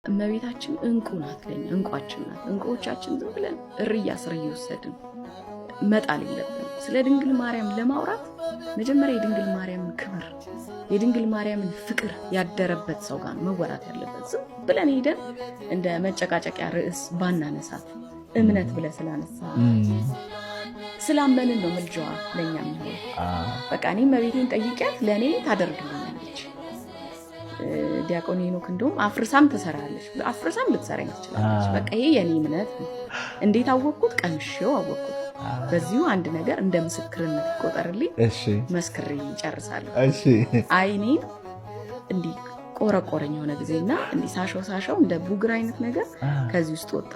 እመቤታችን እንቁ ናት ለኛ እንቋችን ናት እንቁዎቻችን ዝም ብለን እርያ ስር እየወሰድን መጣል የለብንም ስለ ድንግል ማርያም ለማውራት መጀመሪያ የድንግል ማርያምን ክብር የድንግል ማርያምን ፍቅር ያደረበት ሰው ጋር መወራት ያለበት ዝም ብለን ሄደን እንደ መጨቃጨቂያ ርዕስ ባናነሳት እምነት ብለ ስላነሳ ስላመንን ነው ምልጃዋ ለኛ ነው በቃ እኔ እመቤቴን ጠይቂያት ለኔ ታደርግልኛለች ዲያቆን ሄኖክ እንደውም አፍርሳም ተሰራለች አፍርሳም ልትሰራኝ ትችላለች በቃ ይሄ የኔ እምነት ነው እንዴት አወቅኩት ቀምሼው አወቅኩት በዚሁ አንድ ነገር እንደ ምስክርነት ይቆጠርልኝ እሺ መስክሬ ይጨርሳለሁ እሺ አይኔ እንዲ ቆረቆረኝ ሆነ ጊዜና እንዲ ሳሻው እንደ ቡግር አይነት ነገር ከዚህ ውስጥ ወጣ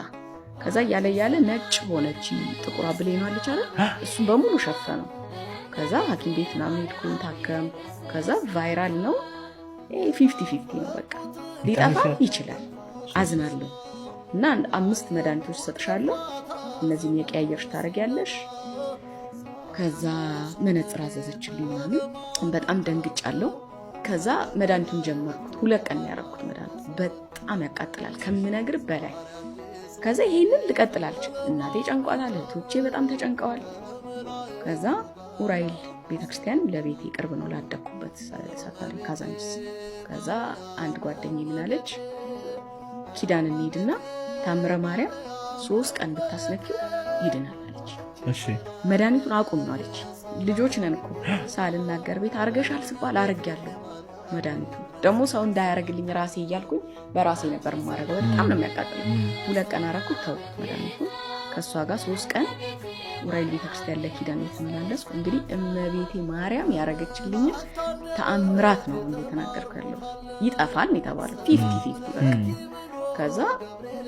ከዛ ያለ ነጭ ሆነች ጥቁር ብሌኗ አለች አይደል እሱን በሙሉ ሸፈነው ከዛ ሐኪም ቤት ናም ሄድኩኝ ታከም ከዛ ቫይራል ነው 50-50 ነው በቃ ሊጠፋ ይችላል አዝናለሁ እና 5 መድኃኒቶች ሰጥሻለሁ እነዚህን የቀያየርሽ ታረጋለሽ ከዛ መነጽር አዘዘችልኝ ማለት በጣም ደንግጫለሁ ከዛ መድኃኒቱን ጀመርኩት 2 ቀን ያረኩት መድኃኒት በጣም ያቃጥላል ከምነግር በላይ ከዛ ይሄንን ልቀጥላልች እናቴ ጨንቋታል እህቶቼ በጣም ተጨንቀዋል ከዛ ኡራኤል ቤተክርስቲያን ለቤቴ ቅርብ ነው ላደኩበት ሰፈር ካዛንቺስ ከዛ አንድ ጓደኛዬ ምን አለች ኪዳን እንሂድና ታምረ ማርያም 3 ቀን ብታስነኪው ይድናል አለች እሺ መድኃኒቱን አቁም ነው አለች ልጆች ነን እኮ ሳልናገር ቤት አርገሻል ስባል አርጋለሁ መድኃኒቱ ደግሞ ሰው እንዳያረግልኝ ራሴ እያልኩኝ በራሴ ነበር ማረገው በጣም ነው የሚያቃጥለው 2 ቀን አረኩት ተውኩት መድኃኒቱን ከሷ ጋር 3 ቀን ኡራኤል ቤተክርስቲያን ለኪዳን የተመላለስኩ እንግዲህ እመቤቴ ማርያም ያረገችልኝ ተአምራት ነው እንደተናገርኩ ያለው ይጠፋል የተባለው 50-50 በቃ ከዛ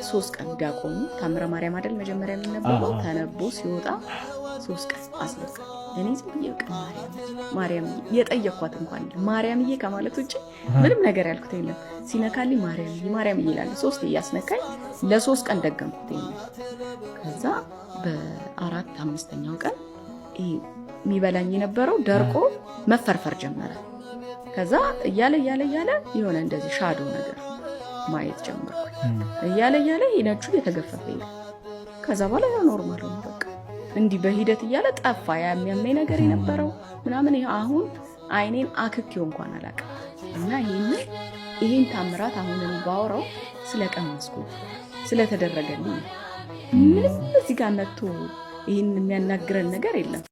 3 ቀን ዲያቆኑ ታምረ ማርያም አይደል መጀመሪያ የሚነበበው ተነቦ ሲወጣ 3 ቀን አስለቀ እኔ ዝምብዬ ማርያም የጠየኳት እንኳን ማርያምዬ ከማለት ውጪ ምንም ነገር ያልኩት የለም ሲነካልኝ ማርያምዬ ይላል 3 እያስነካኝ ለ3 ቀን ደገምኩት ከዛ በ4-5ኛው ቀን የሚበላኝ የነበረው ደርቆ መፈርፈር ጀመረ ከዛ እያለ የሆነ እንደዚህ ሻዶ ነገር ማየት ጀመርኩ እያለ ይነጩ የተገፈፈ ይላል ከዛ በኋላ ያው ኖርማል ነው በቃ እንዲህ በሂደት እያለ ጠፋ የሚያመኝ ነገር የነበረው ምናምን አሁን አይኔን አክኪው እንኳን አላቀም እና ይሄን ታምራት አሁን ባወራው ስለቀመስኩ ስለተደረገልኝ ምንም እዚህ ጋር መጥቶ ይሄን የሚያናግረን ነገር የለም